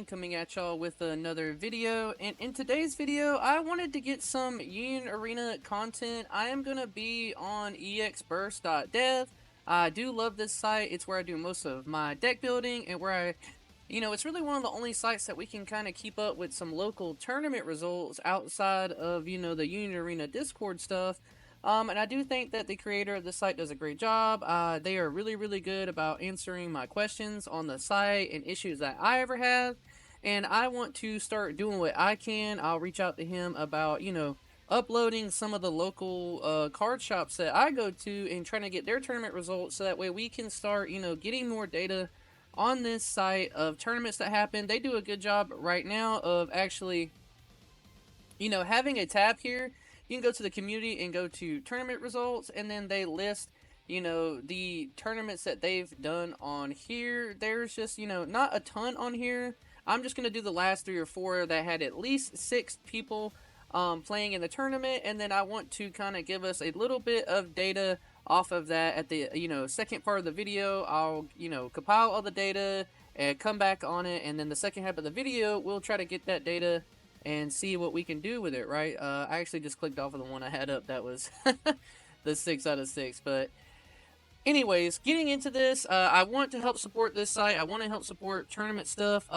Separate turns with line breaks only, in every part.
Gaming, coming at y'all with another video. And in today's video, I wanted to get some Union Arena content. I am going to be on ex.burst.dev. I do love this site. It's where I do most of my deck building and where it's really one of the only sites that we can kind of keep up with some local tournament results outside of, the Union Arena Discord stuff. And I do think that the creator of the site does a great job. They are really, really good about answering my questions on the site and issues that I ever have. And I want to start doing what I can. I'll reach out to him about, uploading some of the local card shops that I go to and trying to get their tournament results so that way we can start, getting more data on this site of tournaments that happen. They do a good job right now of actually, having a tab here. You can go to the community and go to tournament results, and then they list, the tournaments that they've done on here. There's just, not a ton on here. I'm just going to do the last 3 or 4 that had at least 6 people playing in the tournament, and then I want to kind of give us a little bit of data off of that at the, second part of the video. I'll, compile all the data and come back on it, and then the second half of the video, we'll try to get that data and see what we can do with it, right? I actually just clicked off of the one I had up. That was the 6 out of 6. But anyways, getting into this, I want to help support this site. I want to help support tournament stuff.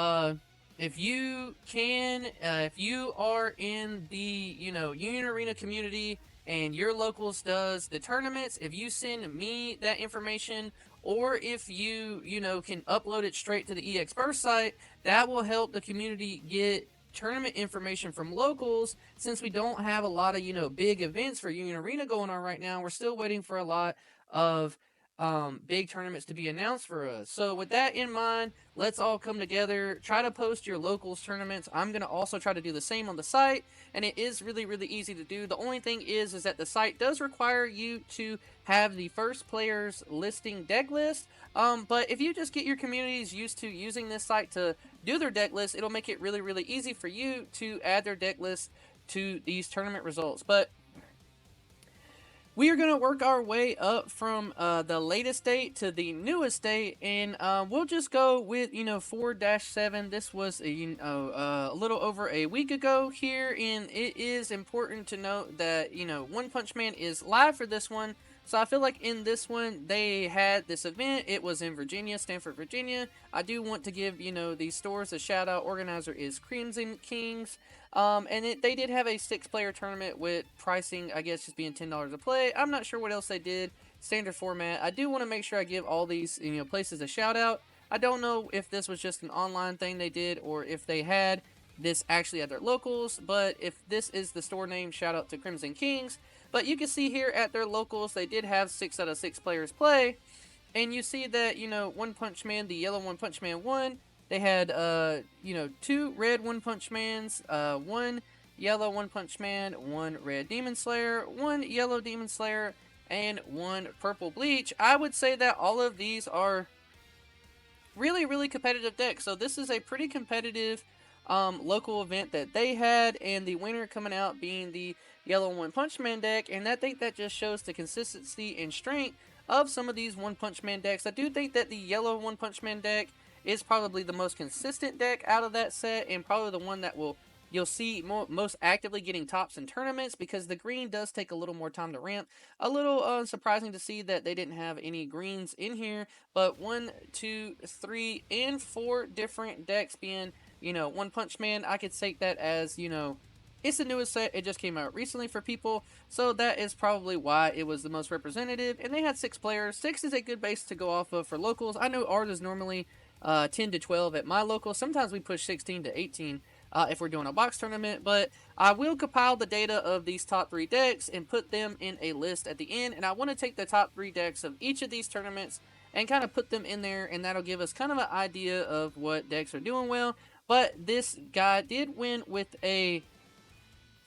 If you can, if you are in the, Union Arena community and your locals does the tournaments, if you send me that information, or if you, can upload it straight to the Exburst site, that will help the community get tournament information from locals. Since we don't have a lot of big events for Union Arena going on right now, we're still waiting for a lot of big tournaments to be announced for us. So with that in mind, let's all come together, try to post your locals tournaments. I'm going to also try to do the same on the site, and it is really, really easy to do. The only thing is that the site does require you to have the first player's listing deck list. But if you just get your communities used to using this site to do their deck list, it'll make it really, really easy for you to add their deck list to these tournament results. But we are going to work our way up from the latest date to the newest date, and we'll just go with, 4-7. This was a little over a week ago here, and it is important to note that, Onepunchman is live for this one. So I feel like in this one, they had this event. It was in Virginia, Stanford, Virginia. I do want to give, these stores a shout out. Organizer is Crimson Kings. And they did have a 6-player tournament with pricing, I guess, just being $10 a play. I'm not sure what else they did. Standard format. I do want to make sure I give all these, places a shout out. I don't know if this was just an online thing they did or if they had this actually at their locals. But if this is the store name, shout out to Crimson Kings. But you can see here at their locals, they did have 6 out of 6 players play. And you see that, Onepunchman, the yellow Onepunchman won. They had, 2 red Onepunchmans, 1 yellow Onepunchman, 1 red Demonslayer, 1 yellow Demonslayer, and 1 purple Bleach. I would say that all of these are really, really competitive decks. So this is a pretty competitive local event that they had, and the winner coming out being the yellow Onepunchman deck, and I think that just shows the consistency and strength of some of these Onepunchman decks. I do think that the yellow Onepunchman deck is probably the most consistent deck out of that set, and probably the one that you'll see most actively getting tops in tournaments, because the green does take a little more time to ramp. A little surprising to see that they didn't have any greens in here, but 1, 2, 3, and 4 different decks being, Onepunchman, I could take that as, it's the newest set. It just came out recently for people, so that is probably why it was the most representative. And they had 6 players. 6 is a good base to go off of for locals. I know ours is normally 10 to 12 at my local. Sometimes we push 16 to 18 if we're doing a box tournament, but I will compile the data of these top 3 decks and put them in a list at the end. And I want to take the top 3 decks of each of these tournaments and kind of put them in there, and that'll give us kind of an idea of what decks are doing well. But this guy did win with a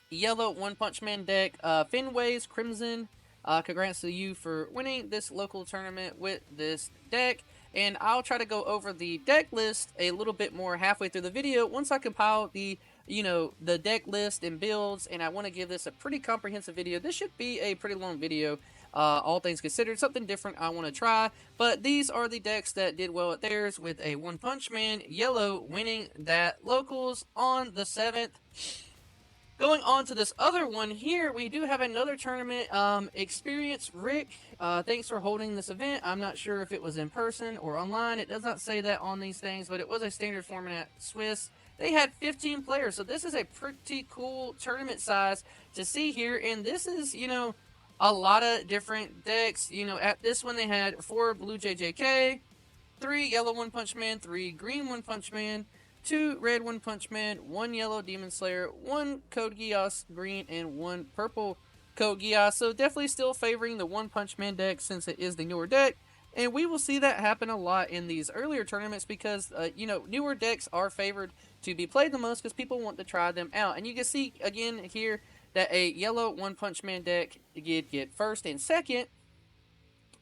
yellow Onepunchman deck. Fenway's Crimson, congrats to you for winning this local tournament with this deck. And I'll try to go over the deck list a little bit more halfway through the video once I compile the the deck list and builds. And I want to give this a pretty comprehensive video. This should be a pretty long video. all things considered, something different I want to try. But these are the decks that did well at theirs, with a One Punch Man yellow winning that locals on the 7th. Going on to this other one here, we do have another tournament. Experience Rick, thanks for holding this event. I'm not sure if it was in person or online. It does not say that on these things, but it was a standard format Swiss. They had 15 players, so this is a pretty cool tournament size to see here. And this is, a lot of different decks. At this one they had 4 blue JJK, 3 yellow One Punch Man, 3 green One Punch Man, 2 red One Punch Man, 1 yellow Demon Slayer, 1 codegeass green, and 1 purple codegeass. So definitely still favoring the One Punch Man deck since it is the newer deck. And we will see that happen a lot in these earlier tournaments because, newer decks are favored to be played the most because people want to try them out. And you can see, again, here that a yellow One Punch Man deck did get first and second.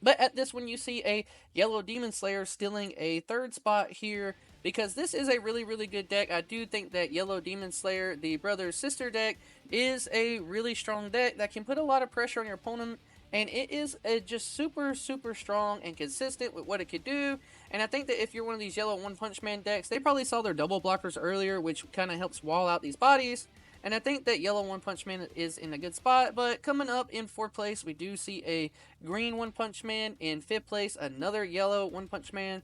But at this one, you see a yellow Demon Slayer stealing a third spot here because this is a really, really good deck. I do think that yellow Demon Slayer, the brother-sister deck, is a really strong deck that can put a lot of pressure on your opponent. And it is just super, super strong and consistent with what it could do. And I think that if you're one of these yellow One Punch Man decks, they probably saw their double blockers earlier, which kind of helps wall out these bodies. And I think that yellow One Punch Man is in a good spot. But coming up in 4th place, we do see a green One Punch Man. In 5th place, another yellow One Punch Man.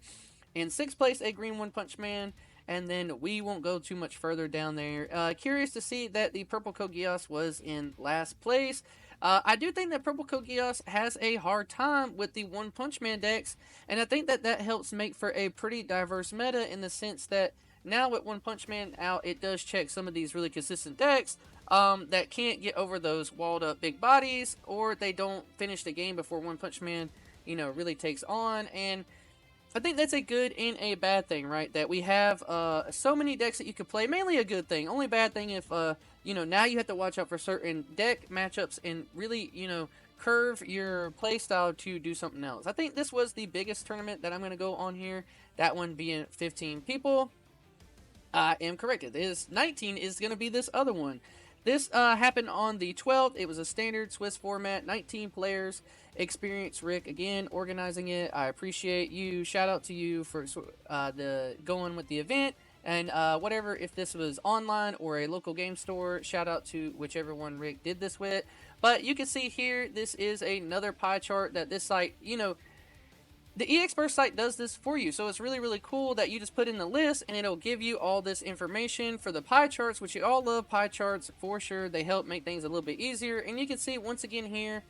In 6th place, a green One Punch Man. And then we won't go too much further down there. Curious to see that the purple codegeass was in last place. I do think that purple codegeass has a hard time with the One Punch Man decks. And I think that that helps make for a pretty diverse meta in the sense that now with One Punch Man out, it does check some of these really consistent decks that can't get over those walled up big bodies, or they don't finish the game before One Punch Man, really takes on. And I think that's a good and a bad thing, right? That we have so many decks that you could play. Mainly a good thing. Only bad thing if, now you have to watch out for certain deck matchups and really, curve your playstyle to do something else. I think this was the biggest tournament that I'm going to go on here. That one being 15 people. I am correct. It is 19 is going to be this other one. This happened on the 12th. It was a standard Swiss format, 19 players. Experience Rick again organizing it. I appreciate you. Shout out to you for the going with the event. And whatever, if this was online or a local game store, shout out to whichever one Rick did this with. But you can see here, this is another pie chart that this site, the Exburst site does this for you, so it's really, really cool that you just put in the list and it'll give you all this information for the pie charts, which you all love pie charts for sure. They help make things a little bit easier, and you can see once again here,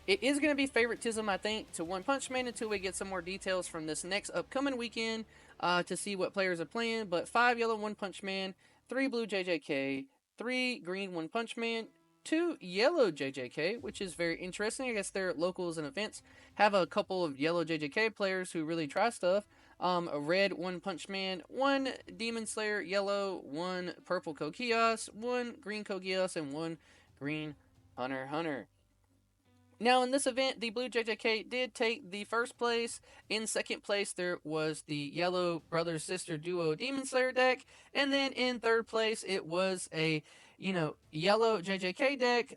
it is going to be favoritism, I think, to One Punch Man until we get some more details from this next upcoming weekend to see what players are playing. But 5 yellow One Punch Man, 3 blue JJK, 3 green One Punch Man, 2 yellow JJK, which is very interesting. I guess their locals and events have a couple of yellow JJK players who really try stuff. A red One Punch Man, 1 Demon Slayer yellow, 1 purple codegeass, 1 green codegeass, and 1 green hunter. Now, in this event, the blue JJK did take the first place. In second place, there was the yellow brother-sister duo Demon Slayer deck. And then in third place, it was a, yellow JJK deck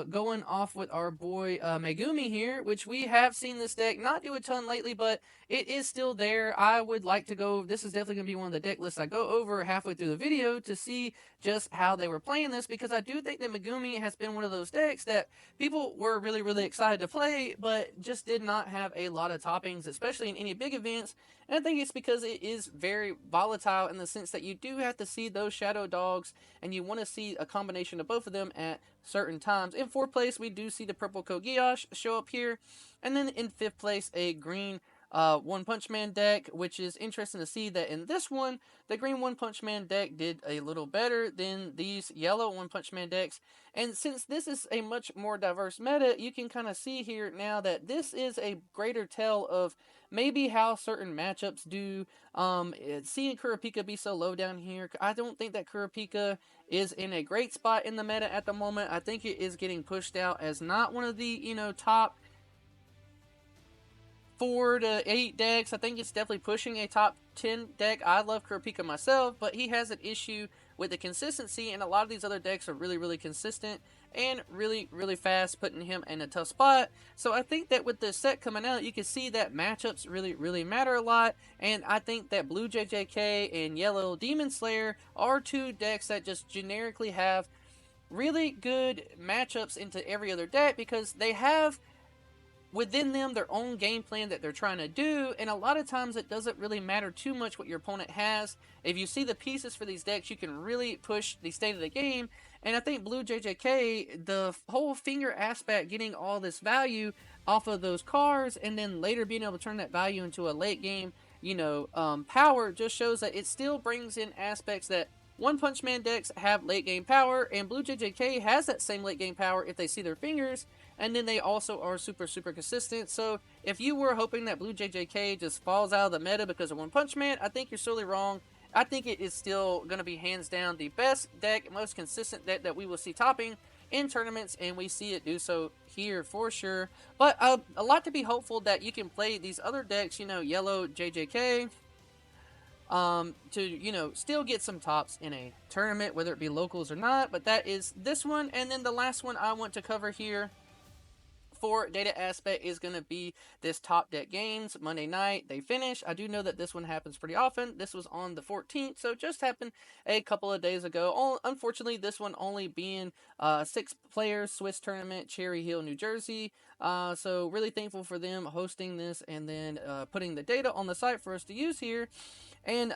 going off with our boy Megumi here, which we have seen this deck not do a ton lately, but it is still there. I would like to go, this is definitely going to be one of the deck lists I go over halfway through the video to see just how they were playing this, because I do think that Megumi has been one of those decks that people were really, really excited to play, but just did not have a lot of toppings, especially in any big events. And I think it's because it is very volatile in the sense that you do have to see those shadow dogs, and you want to see a combination of both of them at certain times. In 4th place, we do see the purple codegeass show up here. And then in 5th place, a green One Punch Man deck, which is interesting to see that in this one, the green One Punch Man deck did a little better than these yellow One Punch Man decks. And since this is a much more diverse meta, you can kind of see here now that this is a greater tell of maybe how certain matchups do. Seeing Kurapika be so low down here, I don't think that Kurapika is in a great spot in the meta at the moment. I think it is getting pushed out as not one of the, top 4 to 8 decks. I think it's definitely pushing a top 10 deck. I love Kurapika myself, but he has an issue with the consistency, and a lot of these other decks are really, really consistent. and really, really fast, putting him in a tough spot. So I think that with this set coming out, you can see that matchups really, really matter a lot. And I think that blue JJK and yellow Demonslayer are two decks that just generically have really good matchups into every other deck, because they have within them their own game plan that they're trying to do, and a lot of times it doesn't really matter too much what your opponent has. If you see the pieces for these decks, you can really push the state of the game. And I think blue JJK, the whole finger aspect, getting all this value off of those cards, and then later being able to turn that value into a late game, power, just shows that it still brings in aspects that One Punch Man decks have late game power, and blue JJK has that same late game power if they see their fingers, and then they also are super, super consistent. So if you were hoping that blue JJK just falls out of the meta because of One Punch Man, I think you're sorely wrong. I think it is still going to be hands down the best deck, most consistent deck that we will see topping in tournaments, and we see it do so here for sure. But a lot to be hopeful that you can play these other decks, yellow JJK, to, still get some tops in a tournament, whether it be locals or not. But that is this one. And then the last one I want to cover here for data aspect is going to be this Top Deck Games Monday night. They finish. I do know that this one happens pretty often. This was on the 14th, so it just happened a couple of days ago. Unfortunately, this one only being 6 players, Swiss tournament, Cherry Hill, New Jersey. So really thankful for them hosting this and then putting the data on the site for us to use here. And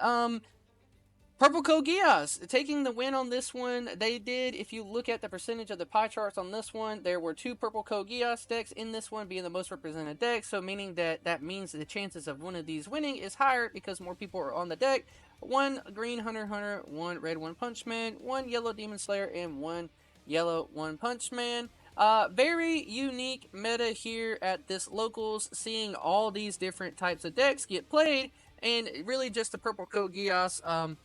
Purple codegeass taking the win on this one. They did, if you look at the percentage of the pie charts on this one, there were 2 purple codegeass decks in this one, being the most represented deck. So meaning that means the chances of one of these winning is higher because more people are on the deck. 1 green hunter, 1 red onepunchman, 1 yellow demonslayer, and 1 yellow onepunchman. Very unique meta here at this locals, seeing all these different types of decks get played, and really just the purple codegeass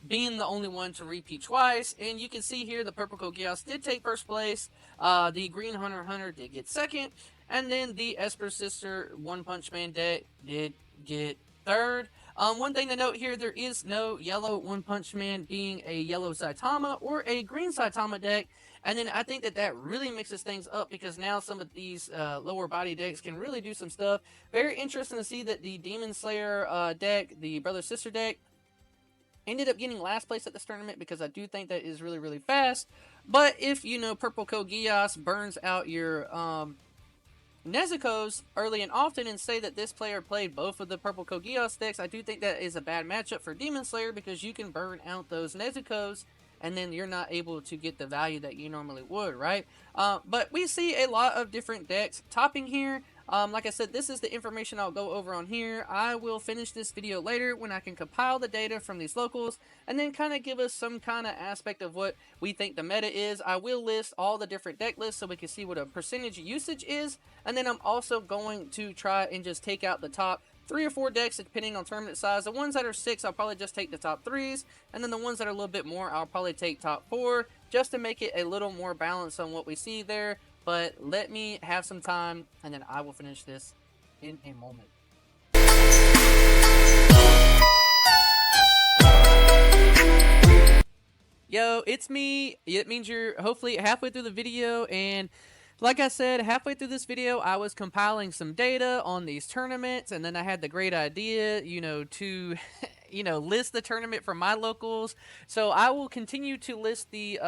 being the only one to repeat twice. And you can see here the purple codegeass did take first place, the green hunter did get second, and then the Exburst sister One Punch Man deck did get third. One thing to note here, there is no yellow One Punch Man being a yellow Saitama or a green Saitama deck. And then I think that really mixes things up, because now some of these lower body decks can really do some stuff. Very interesting to see that the Demon Slayer deck, the brother-sister deck, ended up getting last place at this tournament, because I do think that is really, really fast. But if, purple codegeass burns out your Nezuko's early and often, and say that this player played both of the purple codegeass decks, I do think that is a bad matchup for Demon Slayer, because you can burn out those Nezuko's and then you're not able to get the value that you normally would, right? But we see a lot of different decks topping here. Like I said, this is the information I'll go over on here. I will finish this video later when I can compile the data from these locals and then kind of give us some kind of aspect of what we think the meta is. I will list all the different deck lists so we can see what a percentage usage is. And then I'm also going to try and just take out the top 3 or 4 decks depending on tournament size. The ones that are 6, I'll probably just take the top 3s. And then the ones that are a little bit more, I'll probably take top 4, just to make it a little more balanced on what we see there. But let me have some time, and then I will finish this in a moment. Yo, it's me. It means you're hopefully halfway through the video, and like I said, halfway through this video, I was compiling some data on these tournaments, and then I had the great idea, to, list the tournament for my locals. So I will continue to list the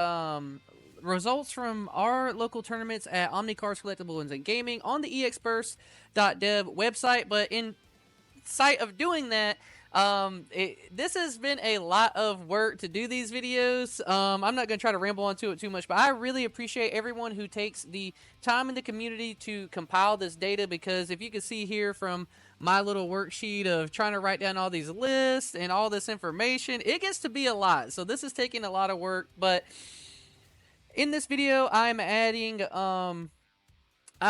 results from our local tournaments at Omnicards Collectibles and Gaming on the ex.burst.dev website. But in sight of doing that, this has been a lot of work to do these videos. I'm not going to try to ramble onto it too much, but I really appreciate everyone who takes the time in the community to compile this data, because if you can see here from my little worksheet of trying to write down all these lists and all this information, it gets to be a lot. So this is taking a lot of work, but in this video, I'm adding, I'll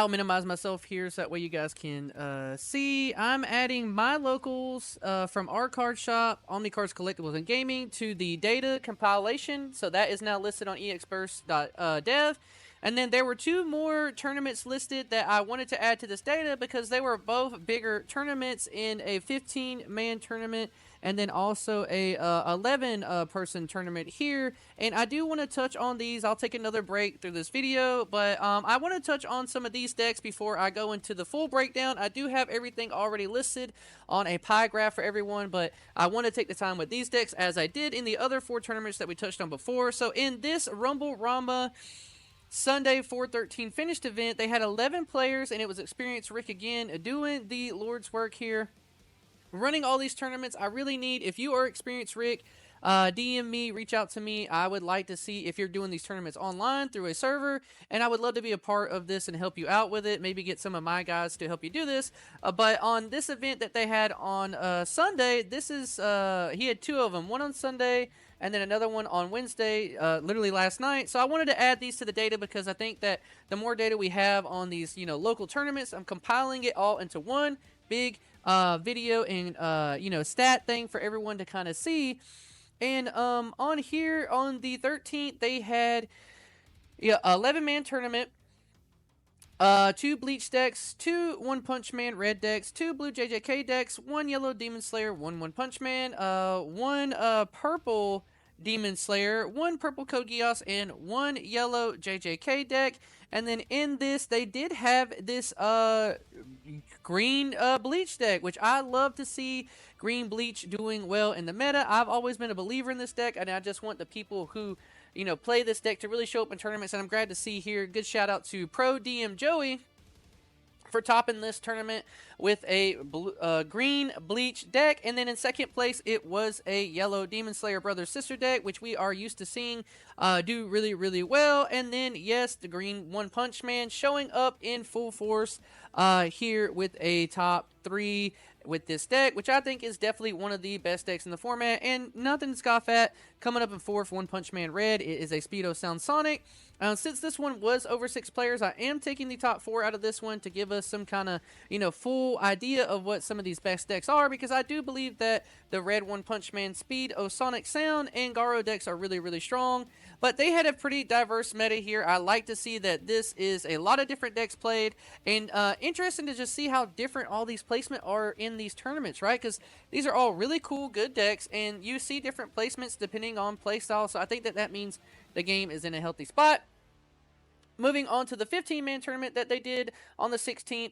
minimize myself here so that way you guys can see. I'm adding my locals from our card shop, Omnicards Collectibles and Gaming, to the data compilation. So that is now listed on exburst.dev. And then there were 2 more tournaments listed that I wanted to add to this data, because they were both bigger tournaments in a 15-man tournament and then also a 11 person tournament here. And I do want to touch on these. I'll take another break through this video, but I want to touch on some of these decks before I go into the full breakdown. I do have everything already listed on a pie graph for everyone, but I want to take the time with these decks as I did in the other 4 tournaments that we touched on before. So in this Rumble Rama Sunday 413 finished event, they had 11 players, and it was Experienced Rick again doing the Lord's work here, running all these tournaments. I really need, if you are Experienced Rick, DM me, reach out to me. I would like to see if you're doing these tournaments online through a server, and I would love to be a part of this and help you out with it. Maybe get some of my guys to help you do this. But on this event that they had on Sunday, this is he had 2 of them, one on Sunday and then another one on Wednesday, literally last night. So I wanted to add these to the data because I think that the more data we have on these, local tournaments, I'm compiling it all into one big video and stat thing for everyone to kind of see. And on here on the 13th, they had 11-man tournament. 2 Bleach decks, 2 One-Punch-Man red decks, 2 blue JJK decks, 1 yellow Demon Slayer, 1 One-Punch-Man, 1 purple Demon Slayer, 1 purple codegeass, and 1 yellow JJK deck. And then in this, they did have this green Bleach deck, which I love to see green Bleach doing well in the meta. I've always been a believer in this deck, and I just want the people who play this deck to really show up in tournaments, and I'm glad to see here. Good shout out to Pro DM Joey for topping this tournament with a green Bleach deck. And then in second place, it was a yellow Demon Slayer Brother Sister deck, which we are used to seeing do really, really well. And then, yes, the green One Punch Man showing up in full force here with a top 3 with this deck, which I think is definitely one of the best decks in the format, and nothing to scoff at. Coming up in 4th, One Punch Man Red, it is a Speedo Sound Sonic. Since this one was over 6 players, I am taking the top 4 out of this one to give us some kind of, full idea of what some of these best decks are, because I do believe that the Red One Punch Man Speed, Sonic Sound, and Garo decks are really, really strong. But they had a pretty diverse meta here. I like to see that this is a lot of different decks played, and interesting to just see how different all these placements are in these tournaments, right? Because these are all really cool, good decks, and you see different placements depending on playstyle, so I think that means the game is in a healthy spot. Moving on to the 15-man tournament that they did on the 16th,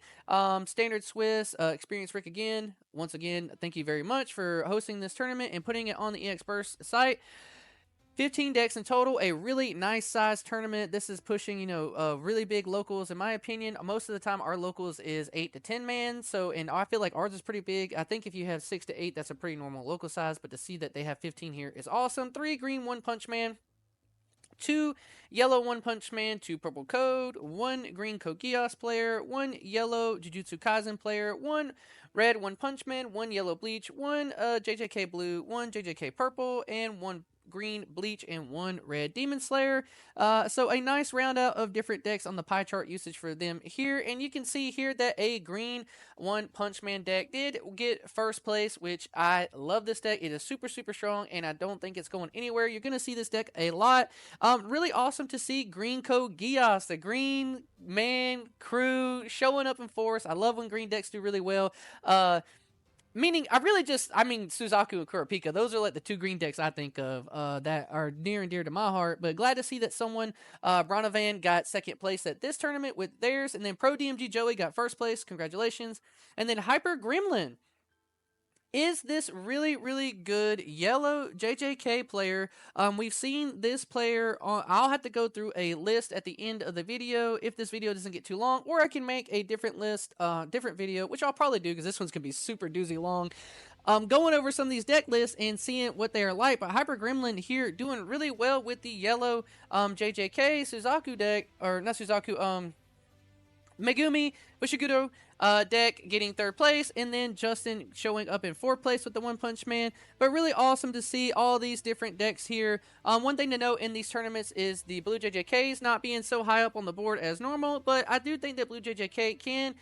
Standard Swiss, Experienced Rick again. Once again, thank you very much for hosting this tournament and putting it on the Exburst site. 15 decks in total, a really nice size tournament. This is pushing, really big locals in my opinion. Most of the time our locals is 8 to 10 man. So, and I feel like ours is pretty big. I think if you have 6 to 8, that's a pretty normal local size, but to see that they have 15 here is awesome. 3 green One Punch Man, 2 yellow One Punch Man, 2 purple Code, 1 green codegeass player, 1 yellow Jujutsukaisen player, 1 red One Punch Man, 1 yellow Bleach, 1 JJK blue, 1 JJK purple, and 1 green Bleach, and 1 red Demon Slayer. So a nice round out of different decks on the pie chart usage for them here. And you can see here that a green One Punch Man deck did get first place, which I love this deck. It is super, super strong, and I don't think it's going anywhere. You're going to see this deck a lot. Really awesome to see green codegeass, the green man crew showing up in force. I love when green decks do really well. Meaning, Suzaku and Kurapika, those are like the 2 green decks I think of that are near and dear to my heart. But glad to see that someone, Bronovan, got second place at this tournament with theirs. And then Pro DMG Joey got first place. Congratulations. And then Hyper Gremlin is this really, really good yellow JJK player. We've seen this player on, I'll have to go through a list at the end of the video if this video doesn't get too long, or I can make a different list, different video, which I'll probably do because this one's going to be super doozy long. Going over some of these deck lists and seeing what they are like. But Hyper Gremlin here doing really well with the yellow JJK Suzaku deck, or not Suzaku, Megumi Bushigudo deck getting 3rd place, and then Justin showing up in 4th place with the One Punch Man. But really awesome to see all these different decks here. One thing to note in these tournaments is the blue JJKs not being so high up on the board as normal, but I do think that blue JJK can,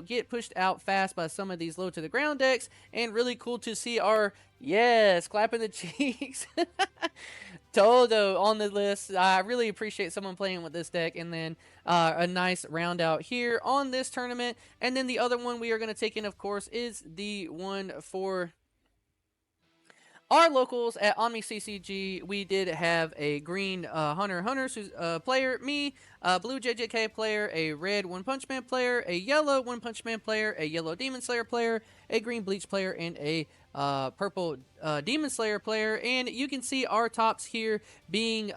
get pushed out fast by some of these low to the ground decks, and really cool to see our, yes, clapping the cheeks, Todo on the list. I really appreciate someone playing with this deck. And then a nice round out here on this tournament. And then the other one we are going to take in, of course, is the one for our locals at Omni CCG, we did have a green hunterxhunter player, me, a blue JJK player, a red onepunchman player, a yellow onepunchman player, a yellow demonslayer player, a green bleach player, and a purple demonslayer player. And you can see our tops here being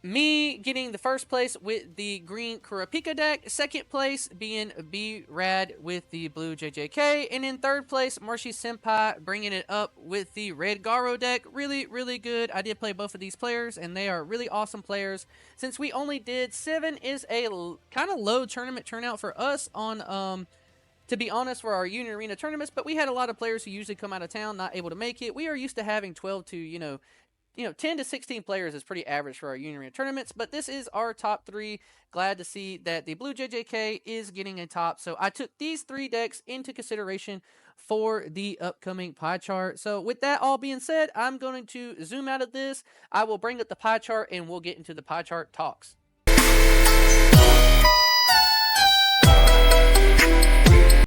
me getting the first place with the green Kurapika deck, second place being B-Rad with the blue JJK, and in third place, Marshy Senpai bringing it up with the red Garo deck. Really, really good. I did play both of these players, and they are really awesome players. Since we only did 7 is a kind of low tournament turnout for us on, to be honest, for our Union Arena tournaments, but we had a lot of players who usually come out of town, not able to make it. We are used to having 12 to, 10 to 16 players is pretty average for our Union Arena tournaments, but this is our top 3. Glad to see that the blue JJK is getting a top. So I took these 3 decks into consideration for the upcoming pie chart. So with that all being said, I'm going to zoom out of this. I will bring up the pie chart and we'll get into the pie chart talks.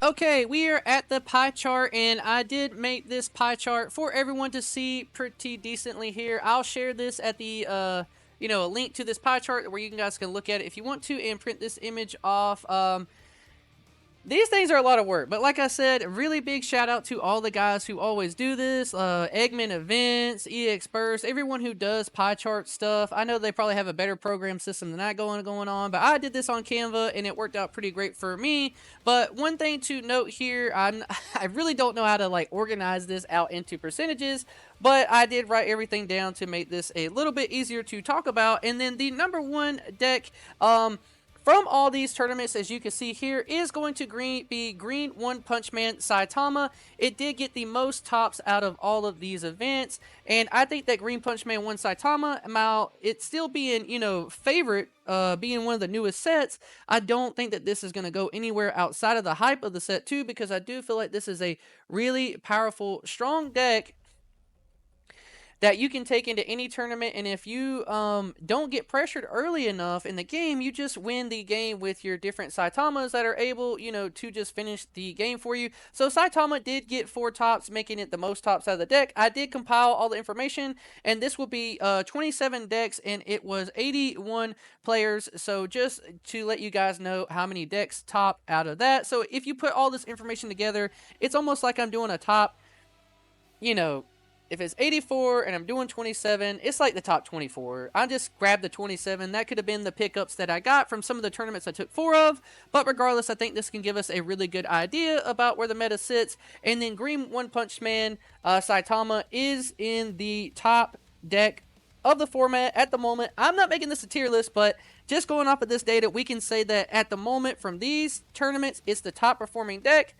Okay, we are at the pie chart, and I did make this pie chart for everyone to see pretty decently here. I'll share this at the, a link to this pie chart where you guys can look at it if you want to and print this image off. These things are a lot of work, but like I said, really big shout out to all the guys who always do this. Eggman Events, Exburst, everyone who does pie chart stuff. I know they probably have a better program system than that going on, but I did this on Canva and it worked out pretty great for me. But one thing to note here, I really don't know how to like organize this out into percentages, but I did write everything down to make this a little bit easier to talk about. And then the number 1 deck, from all these tournaments, as you can see here, is going to be Green One-Punch-Man Saitama. It did get the most tops out of all of these events, and I think that Green Punch-Man 1 Saitama, it's still being, favorite, being one of the newest sets, I don't think that this is going to go anywhere outside of the hype of the set too, because I do feel like this is a really powerful, strong deck that you can take into any tournament, and if you don't get pressured early enough in the game, you just win the game with your different Saitamas that are able, to just finish the game for you. So Saitama did get 4 tops, making it the most tops out of the deck. I did compile all the information, and this will be 27 decks, and it was 81 players. So just to let you guys know how many decks top out of that. So if you put all this information together, it's almost like I'm doing a top, if it's 84 and I'm doing 27, it's like the top 24. I just grabbed the 27. That could have been the pickups that I got from some of the tournaments I took 4 of. But regardless, I think this can give us a really good idea about where the meta sits. And then Green One-Punch-Man Saitama is in the top deck of the format at the moment. I'm not making this a tier list, but just going off of this data, we can say that at the moment from these tournaments, it's the top performing deck.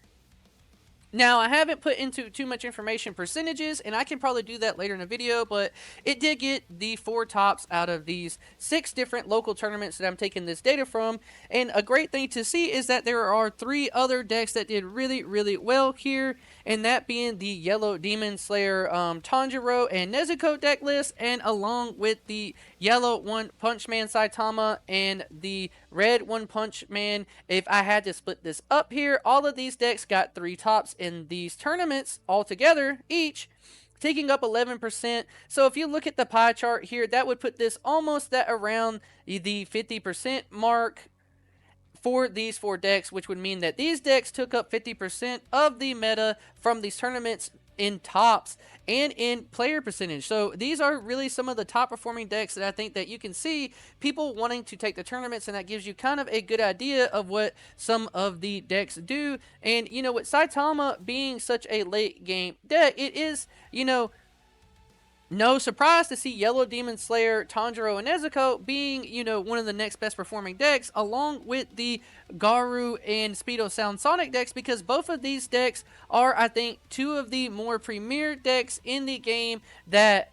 Now, I haven't put into too much information percentages, and I can probably do that later in the video, but it did get the 4 tops out of these 6 different local tournaments that I'm taking this data from. And a great thing to see is that there are 3 other decks that did really, really well here, and that being the yellow Demonslayer Tanjiro and Nezuko deck list, and along with the yellow One-Punch-Man Saitama and the red One-Punch-Man. If I had to split this up here, all of these decks got 3 tops in these tournaments altogether, each taking up 11%. So if you look at the pie chart here, that would put this almost at around the 50% mark for these 4 decks, which would mean that these decks took up 50% of the meta from these tournaments in tops and in player percentage. So these are really some of the top performing decks that I think that you can see people wanting to take the tournaments, and that gives you kind of a good idea of what some of the decks do. And with Saitama being such a late game deck, it is no surprise to see Yellow Demonslayer, Tanjiro, and Nezuko being, one of the next best performing decks, along with the Garu and Speedo Sound Sonic decks, because both of these decks are, I think, 2 of the more premier decks in the game that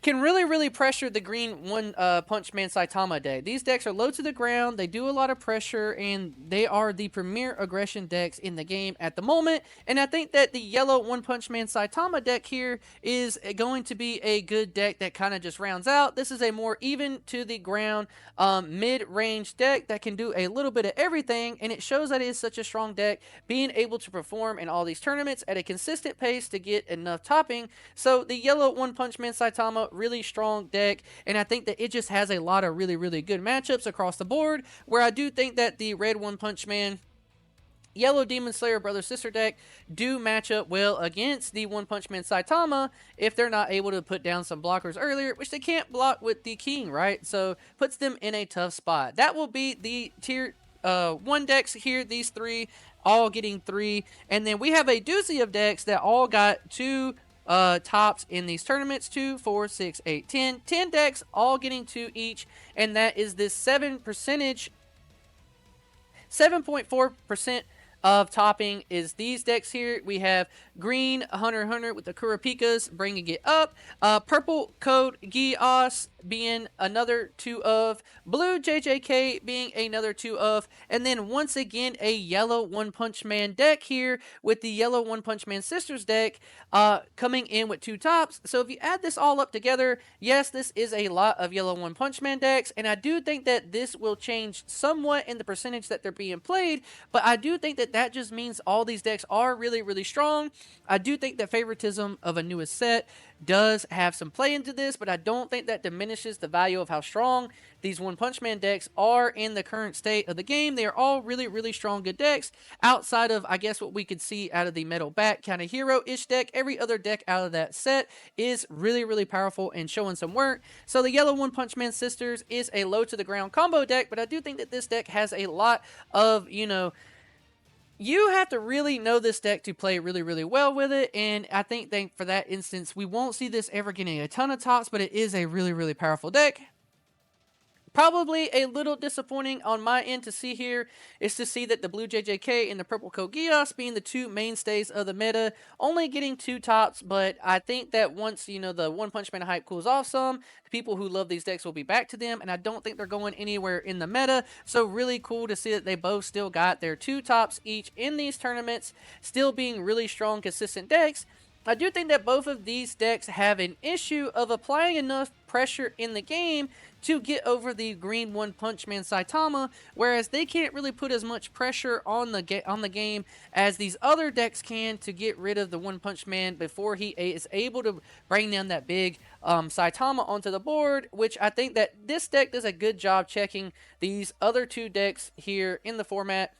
can really pressure the green Punch Man Saitama deck. These decks are low to the ground, they do a lot of pressure, and they are the premier aggression decks in the game at the moment. And I think that the yellow One Punch Man Saitama deck here is going to be a good deck that kind of just rounds out. This is a more even to the ground mid-range deck that can do a little bit of everything, and it shows that it is such a strong deck, being able to perform in all these tournaments at a consistent pace to get enough topping. So the yellow One Punch Man Saitama, really strong deck, and I think that it just has a lot of really good matchups across the board, where I do think that the red One Punch Man yellow Demonslayer brother sister deck do match up well against the One Punch Man Saitama if they're not able to put down some blockers earlier, which they can't block with the king, right? So puts them in a tough spot. That will be the tier 1 decks here, these 3 all getting 3, and then we have a doozy of decks that all got 2 tops in these tournaments. 2, 4, 6, 8, 10 decks all getting 2 each, and that is this 7.4% of topping is these decks here. We have green hunterxhunter with the Kuropikas bringing it up, purple codegeass being another 2 of, blue JJK being another 2 of, and then once again a yellow One Punch Man deck here with the yellow One Punch Man Sisters deck coming in with 2 tops. So if you add this all up together, yes, this is a lot of yellow One Punch Man decks, and I do think that this will change somewhat in the percentage that they're being played, but I do think that that just means all these decks are really strong. I do think that favoritism of a newest set does have some play into this, but I don't think that diminishes the value of how strong these One Punch Man decks are in the current state of the game. They are all really strong good decks outside of, I guess, what we could see out of the Metal Bat kind of hero-ish deck. Every other deck out of that set is really powerful and showing some work. So the yellow One Punch Man Sisters is a low to the ground combo deck, but I do think that this deck has a lot of, you have to really know this deck to play really well with it, and I think for that instance, we won't see this ever getting a ton of tops, but it is a really powerful deck. Probably a little disappointing on my end to see here is to see that the blue JJK and the purple codegeass being the 2 mainstays of the meta, only getting 2 tops, but I think that once, the One Punch Man hype cools off some, the people who love these decks will be back to them, and I don't think they're going anywhere in the meta, so really cool to see that they both still got their 2 tops each in these tournaments, still being really strong, consistent decks. I do think that both of these decks have an issue of applying enough pressure in the game to get over the green One Punch Man Saitama, whereas they can't really put as much pressure on the game as these other decks can to get rid of the One Punch Man before he is able to bring down that big Saitama onto the board, which I think that this deck does a good job checking these other 2 decks here in the format.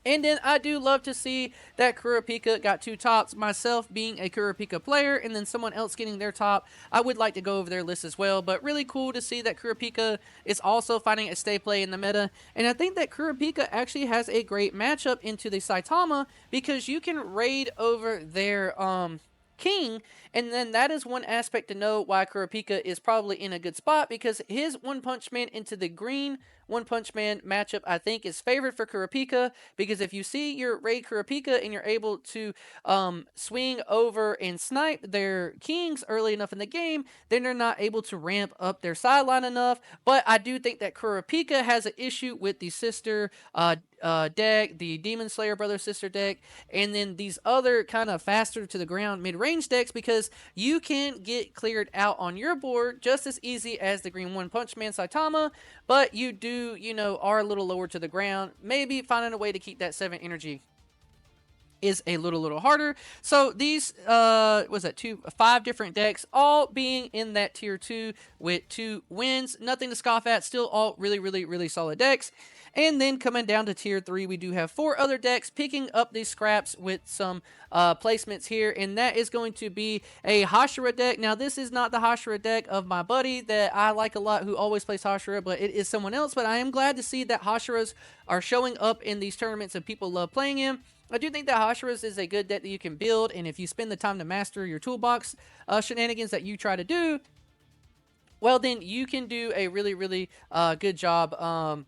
And then I do love to see that Kuropika got 2 tops, myself being a Kuropika player, and then someone else getting their top. I would like to go over their list as well, but really cool to see that Kuropika is also finding a stay play in the meta. And I think that Kuropika actually has a great matchup into the Saitama, because you can raid over their king, and then that is one aspect to know why Kuropika is probably in a good spot, because his One Punch Man into the green One Punch Man matchup I think is favored for Kuropika, because if you see your raid Kuropika and you're able to swing over and snipe their kings early enough in the game, then they're not able to ramp up their sideline enough. But I do think that Kuropika has an issue with the sister deck, the Demonslayer brother sister deck, and then these other kind of faster to the ground mid-range decks, because you can get cleared out on your board just as easy as the green One Punch Man Saitama, but you do, are a little lower to the ground. Maybe finding a way to keep that 7 energy is a little harder. So these, 5 different decks, all being in that tier 2 with 2 wins. Nothing to scoff at, still all really solid decks. And then coming down to tier 3, we do have 4 other decks picking up these scraps with some placements here, and that is going to be a Hashira deck. Now, this is not the Hashira deck of my buddy that I like a lot, who always plays Hashira, but it is someone else. But I am glad to see that Hashiras are showing up in these tournaments and people love playing him. I do think that Hashiras is a good deck that you can build, and if you spend the time to master your toolbox shenanigans that you try to do, well, then you can do a really good job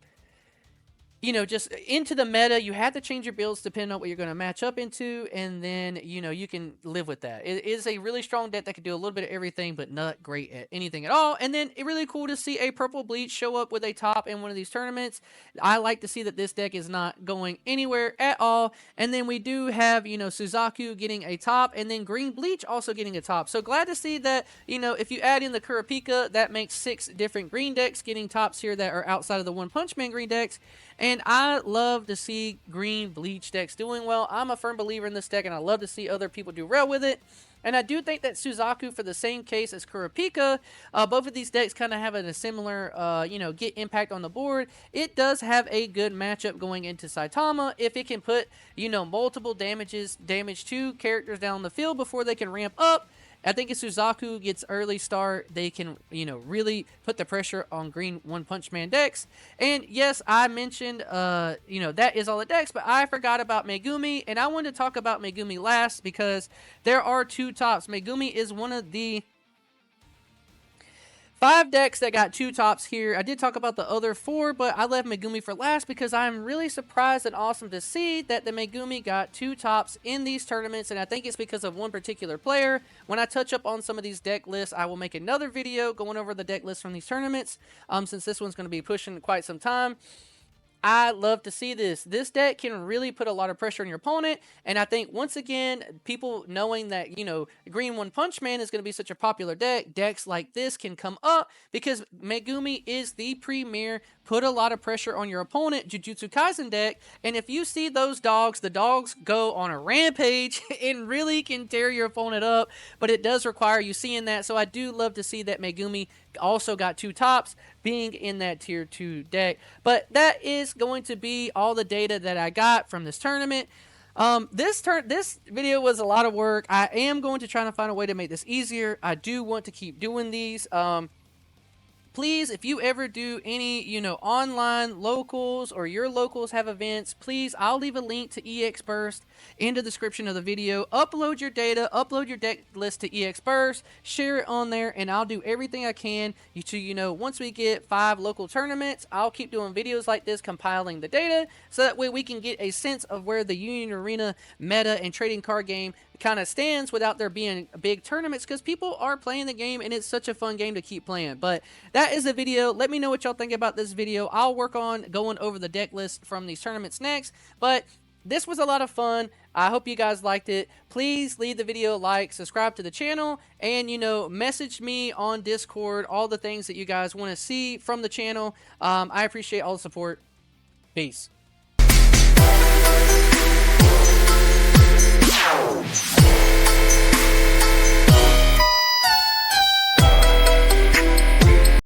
you know, just into the meta, you have to change your builds depending on what you're going to match up into, and then, you know, you can live with that. It is a really strong deck that can do a little bit of everything, but not great at anything at all. And then it's really cool to see a purple bleach show up with a top in one of these tournaments. I like to see that this deck is not going anywhere at all. And then we do have, you know, Suzaku getting a top, and then green bleach also getting a top. So glad to see that, you know, if you add in the Kurapika, that makes 6 different green decks getting tops here that are outside of the One Punch Man green decks. And I love to see green bleach decks doing well. I'm a firm believer in this deck, and I love to see other people do well with it. And I do think that Suzaku, for the same case as Kurapika, both of these decks kind of have a similar, you know, get impact on the board. It does have a good matchup going into Saitama if it can put, you know, multiple damage to characters down the field before they can ramp up. I think if Suzaku gets early start, they can, you know, really put the pressure on green One Punch Man decks. And yes, I mentioned, you know, that is all the decks, but I forgot about Megumi, and I wanted to talk about Megumi last because there are 2 tops. Megumi is one of the 5 decks that got 2 tops here. I did talk about the other 4, but I left Megumi for last because I'm really surprised and awesome to see that the Megumi got 2 tops in these tournaments, and I think it's because of one particular player. When I touch up on some of these deck lists, I will make another video going over the deck lists from these tournaments, since this one's going to be pushing quite some time. I love to see this. This deck can really put a lot of pressure on your opponent, and I think, once again, people knowing that, you know, Green One Punch Man is going to be such a popular deck, decks like this can come up because Megumi is the premier put a lot of pressure on your opponent Jujutsukaisen deck, and if you see those dogs, the dogs go on a rampage and really can tear your opponent up, but it does require you seeing that, so I do love to see that Megumi also got 2 tops being in that tier 2 deck. But that is going to be all the data that I got from this tournament. This video was a lot of work. I am going to try to find a way to make this easier. I do want to keep doing these. Please, if you ever do any, you know, online locals or your locals have events, please, I'll leave a link to Exburst in the description of the video. Upload your data, upload your deck list to Exburst, share it on there, and I'll do everything I can to, you know, once we get 5 local tournaments, I'll keep doing videos like this, compiling the data, so that way we can get a sense of where the Union Arena meta and trading card game kind of stands without there being big tournaments, because people are playing the game and it's such a fun game to keep playing. But that is the video. Let me know what y'all think about this video. I'll work on going over the deck list from these tournaments next, but this was a lot of fun. I hope you guys liked it. Please leave the video a like, subscribe to the channel, and, you know, message me on Discord all the things that you guys want to see from the channel. I appreciate all the support. Peace.